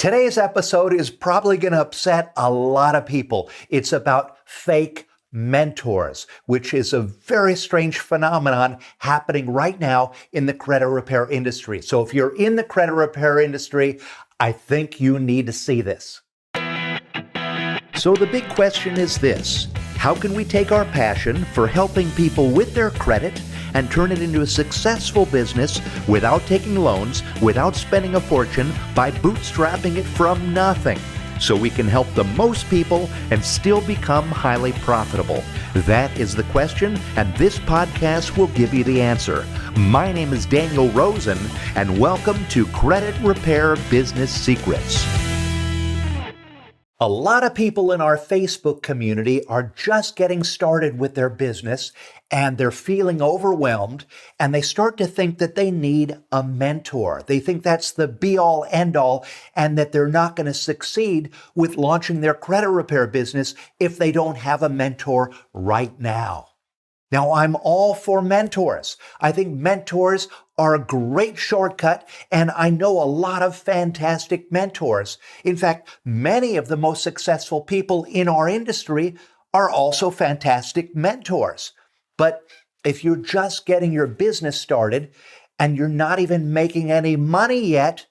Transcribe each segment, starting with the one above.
Today's episode is probably going to upset a lot of people. It's about fake mentors, which is a very strange phenomenon happening right now in the credit repair industry. So if you're in the credit repair industry, I think you need to see this. So the big question is this: how can we take our passion for helping people with their credit and turn it into a successful business without taking loans, without spending a fortune, by bootstrapping it from nothing, so we can help the most people and still become highly profitable? That is the question, and this podcast will give you the answer. My name is Daniel Rosen, and welcome to Credit Repair Business Secrets. A lot of people in our Facebook community are just getting started with their business, and they're feeling overwhelmed, and they start to think that they need a mentor. They think that's the be-all, end-all, and that they're not going to succeed with launching their credit repair business if they don't have a mentor right now. Now, I'm all for mentors. I think mentors are a great shortcut, and I know a lot of fantastic mentors. In fact, many of the most successful people in our industry are also fantastic mentors. But if you're just getting your business started and you're not even making any money yet,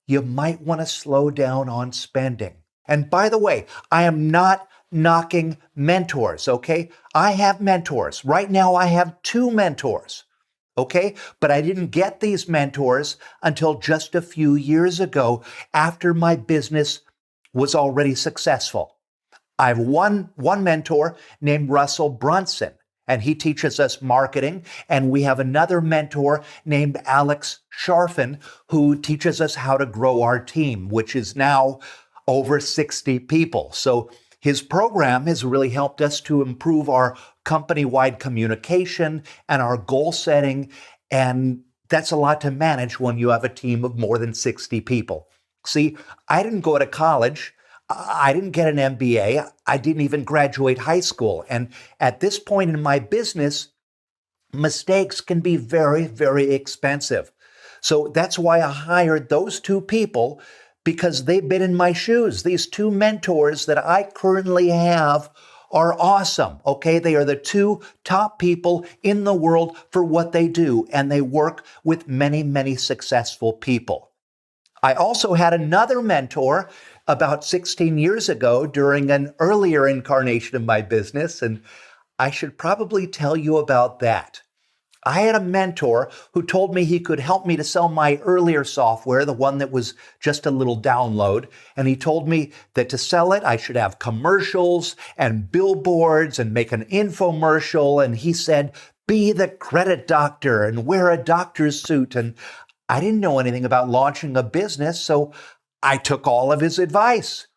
you might want to slow down on spending. And by the way, I am not knocking mentors, okay? I have mentors. Right now, I have 2 mentors, okay? But I didn't get these mentors until just a few years ago, after my business was already successful. I have one mentor named Russell Brunson, and he teaches us marketing. And we have another mentor named Alex Sharfin, who teaches us how to grow our team, which is now over 60 people. So his program has really helped us to improve our company-wide communication and our goal setting. And that's a lot to manage when you have a team of more than 60 people. See, I didn't go to college. I didn't get an MBA. I didn't even graduate high school. And at this point in my business, mistakes can be very, very expensive. So that's why I hired those 2 people, because they've been in my shoes. These 2 mentors that I currently have are awesome, okay? They are the 2 top people in the world for what they do, and they work with many, many successful people. I also had another mentor about 16 years ago during an earlier incarnation of my business, and I should probably tell you about that. I had a mentor who told me he could help me to sell my earlier software, the one that was just a little download. And he told me that to sell it, I should have commercials and billboards and make an infomercial. And he said, be the credit doctor and wear a doctor's suit. And I didn't know anything about launching a business, so I took all of his advice.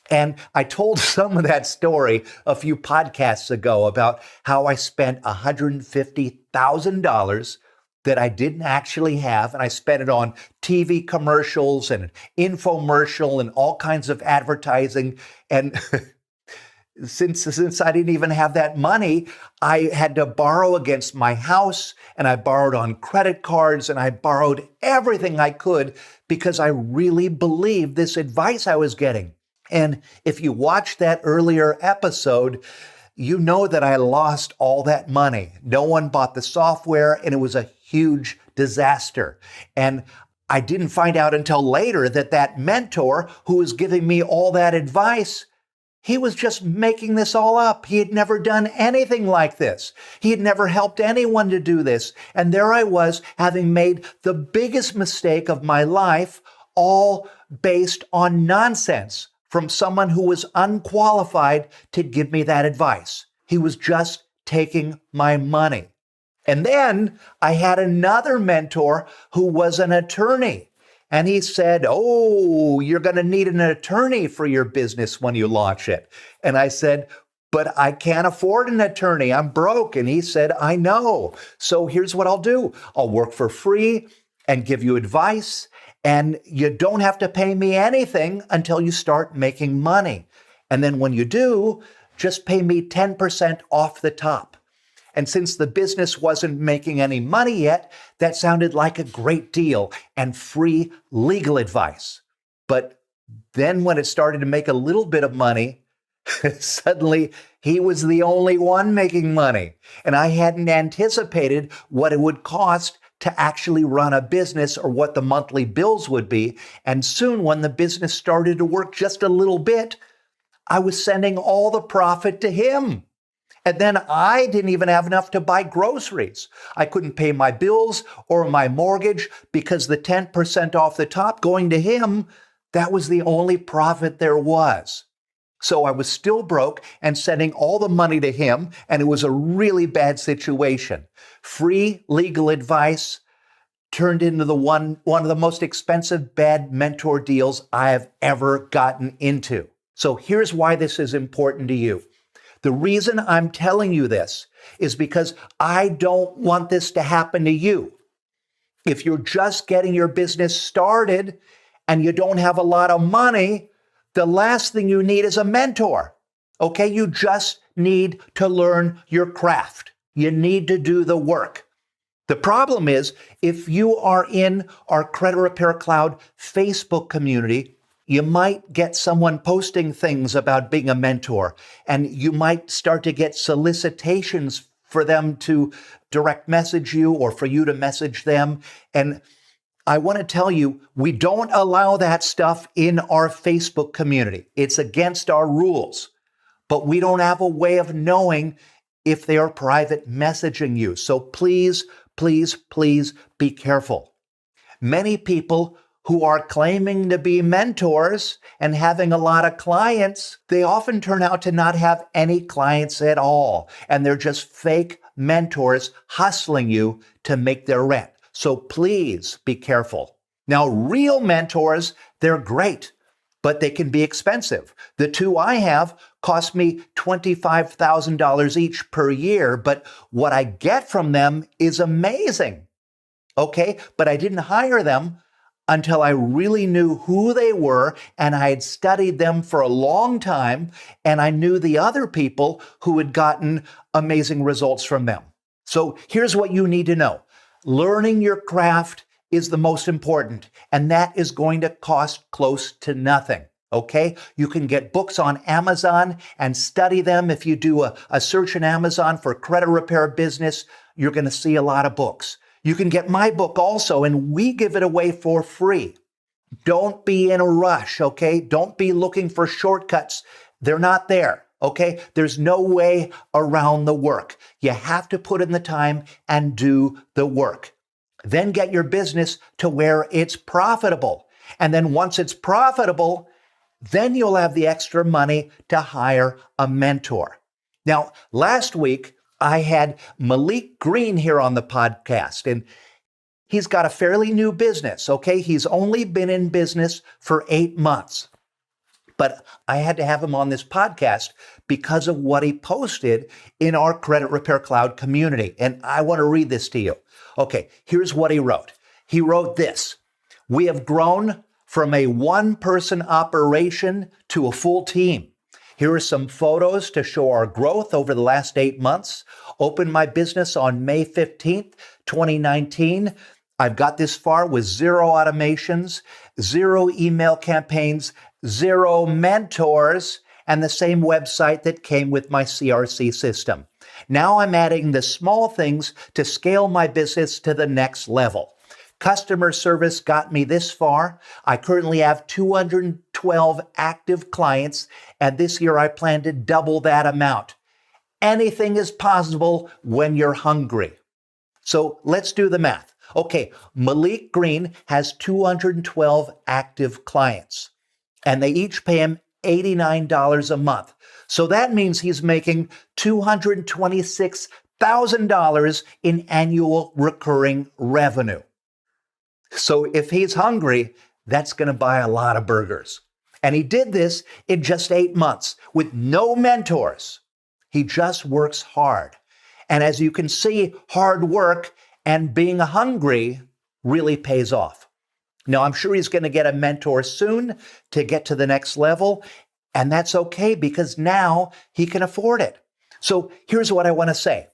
And I told some of that story a few podcasts ago about how I spent $150,000 that I didn't actually have, and I spent it on TV commercials and an infomercial and all kinds of advertising. And since I didn't even have that money, I had to borrow against my house, and I borrowed on credit cards, and I borrowed everything I could because I really believed this advice I was getting. And if you watched that earlier episode, you know that I lost all that money. No one bought the software, and it was a huge disaster. And I didn't find out until later that that mentor who was giving me all that advice, he was just making this all up. He had never done anything like this. He had never helped anyone to do this. And there I was, having made the biggest mistake of my life, all based on nonsense from someone who was unqualified to give me that advice. He was just taking my money. And then I had another mentor who was an attorney. And he said, oh, you're going to need an attorney for your business when you launch it. And I said, but I can't afford an attorney. I'm broke. And he said, I know. So here's what I'll do. I'll work for free and give you advice. And you don't have to pay me anything until you start making money. And then when you do, just pay me 10% off the top. And since the business wasn't making any money yet, that sounded like a great deal and free legal advice. But Then when it started to make a little bit of money, suddenly he was the only one making money. And I hadn't anticipated what it would cost to actually run a business or what the monthly bills would be. And soon when the business started to work just a little bit, I was sending all the profit to him. And then I didn't even have enough to buy groceries. I couldn't pay my bills or my mortgage because the 10% off the top going to him, that was the only profit there was. So I was still broke and sending all the money to him, and it was a really bad situation. Free legal advice turned into one of the most expensive bad mentor deals I have ever gotten into. So here's why this is important to you. The reason I'm telling you this is because I don't want this to happen to you. If you're just getting your business started and you don't have a lot of money, the last thing you need is a mentor. Okay? You just need to learn your craft. You need to do the work. The problem is, if you are in our Credit Repair Cloud Facebook community, you might get someone posting things about being a mentor, and you might start to get solicitations for them to direct message you or for you to message them. And I want to tell you, we don't allow that stuff in our Facebook community. It's against our rules, but we don't have a way of knowing if they are private messaging you. So please, please, please be careful. Many people who are claiming to be mentors and having a lot of clients, they often turn out to not have any clients at all. And they're just fake mentors hustling you to make their rent. So please be careful. Now, real mentors, they're great, but they can be expensive. The two I have cost me $25,000 each per year, but what I get from them is amazing. Okay, but I didn't hire them until I really knew who they were, and I had studied them for a long time, and I knew the other people who had gotten amazing results from them. So here's what you need to know. Learning your craft is the most important, and that is going to cost close to nothing. Okay? You can get books on Amazon and study them. If you do a search in Amazon for credit repair business, you're going to see a lot of books. You can get my book also, and we give it away for free. Don't be in a rush, okay? Don't be looking for shortcuts. They're not there, okay? There's no way around the work. You have to put in the time and do the work. Then get your business to where it's profitable. And then once it's profitable, then you'll have the extra money to hire a mentor. Now, last week, I had Malik Green here on the podcast, and he's got a fairly new business, okay? He's only been in business for 8 months. But I had to have him on this podcast because of what he posted in our Credit Repair Cloud community. And I want to read this to you. Okay, here's what he wrote. He wrote this: "We have grown from a one-person operation to a full team. Here are some photos to show our growth over the last 8 months. Opened my business on May 15th, 2019. I've got this far with 0 automations, 0 email campaigns, 0 mentors, and the same website that came with my CRC system. Now I'm adding the small things to scale my business to the next level. Customer service got me this far. I currently have 212 active clients, and this year I plan to double that amount. Anything is possible when you're hungry." So let's do the math. Okay, Malik Green has 212 active clients, and they each pay him $89 a month. So that means he's making $226,000 in annual recurring revenue. So if he's hungry, that's going to buy a lot of burgers. And he did this in just 8 months with no mentors. He just works hard. And as you can see, hard work and being hungry really pays off. Now, I'm sure he's going to get a mentor soon to get to the next level. And that's okay because now he can afford it. So here's what I want to say.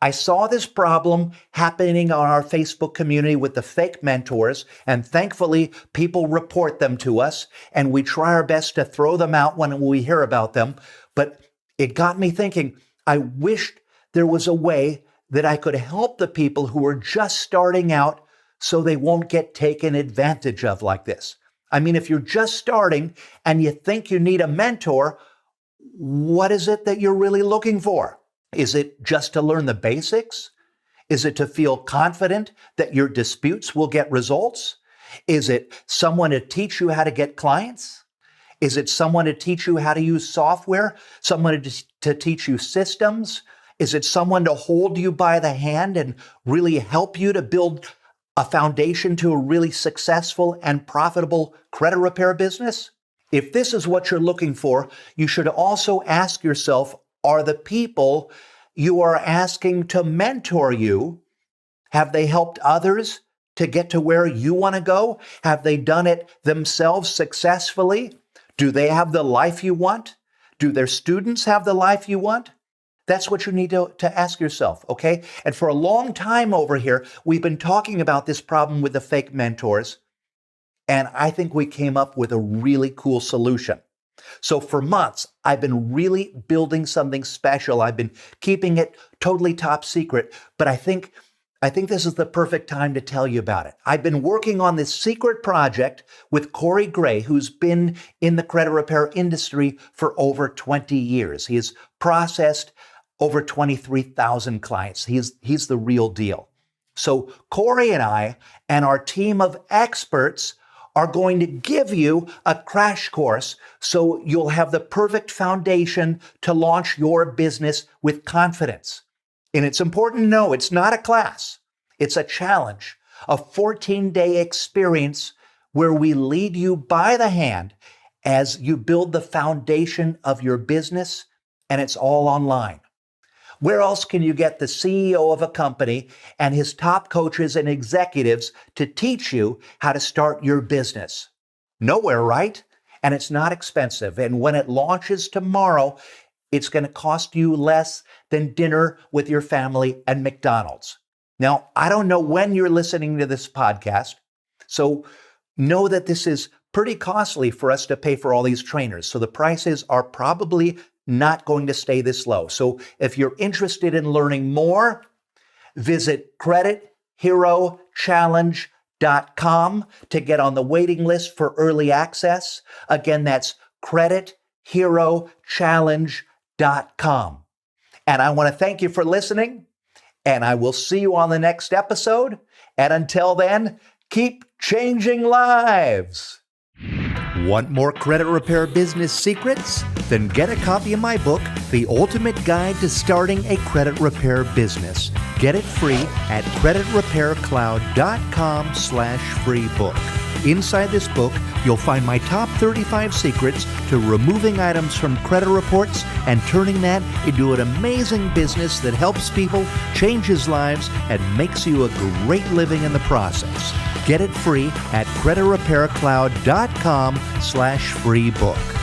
I saw this problem happening on our Facebook community with the fake mentors, and thankfully people report them to us, and we try our best to throw them out when we hear about them. But it got me thinking, I wished there was a way that I could help the people who are just starting out so they won't get taken advantage of like this. I mean, if you're just starting and you think you need a mentor, what is it that you're really looking for? Is it just to learn the basics? Is it to feel confident that your disputes will get results? Is it someone to teach you how to get clients? Is it someone to teach you how to use software? Someone to teach you systems? Is it someone to hold you by the hand and really help you to build a foundation to a really successful and profitable credit repair business? If this is what you're looking for, you should also ask yourself, are the people you are asking to mentor you, have they helped others to get to where you want to go? Have they done it themselves successfully? Do they have the life you want? Do their students have the life you want? That's what you need to ask yourself, okay? And for a long time over here, we've been talking about this problem with the fake mentors, and I think we came up with a really cool solution. So for months, I've been really building something special. I've been keeping it totally top secret, but I think this is the perfect time to tell you about it. I've been working on this secret project with Corey Gray, who's been in the credit repair industry for over 20 years. He has processed over 23,000 clients. He's the real deal. So Corey and I and our team of experts are going to give you a crash course so you'll have the perfect foundation to launch your business with confidence. And it's important to know it's not a class. It's a challenge, a 14-day experience where we lead you by the hand as you build the foundation of your business, and it's all online. Where else can you get the CEO of a company and his top coaches and executives to teach you how to start your business? Nowhere, right? And it's not expensive. And when it launches tomorrow, it's going to cost you less than dinner with your family at McDonald's. Now, I don't know when you're listening to this podcast, so know that this is pretty costly for us to pay for all these trainers. So the prices are probably not going to stay this low. So if you're interested in learning more, visit CreditHeroChallenge.com to get on the waiting list for early access. Again, that's CreditHeroChallenge.com. And I want to thank you for listening, and I will see you on the next episode. And until then, keep changing lives. Want more credit repair business secrets? Then get a copy of my book, The Ultimate Guide to Starting a Credit Repair Business. Get it free at creditrepaircloud.com/free book. Inside this book, you'll find my top 35 secrets to removing items from credit reports and turning that into an amazing business that helps people, changes lives, and makes you a great living in the process. Get it free at creditrepaircloud.com/free book.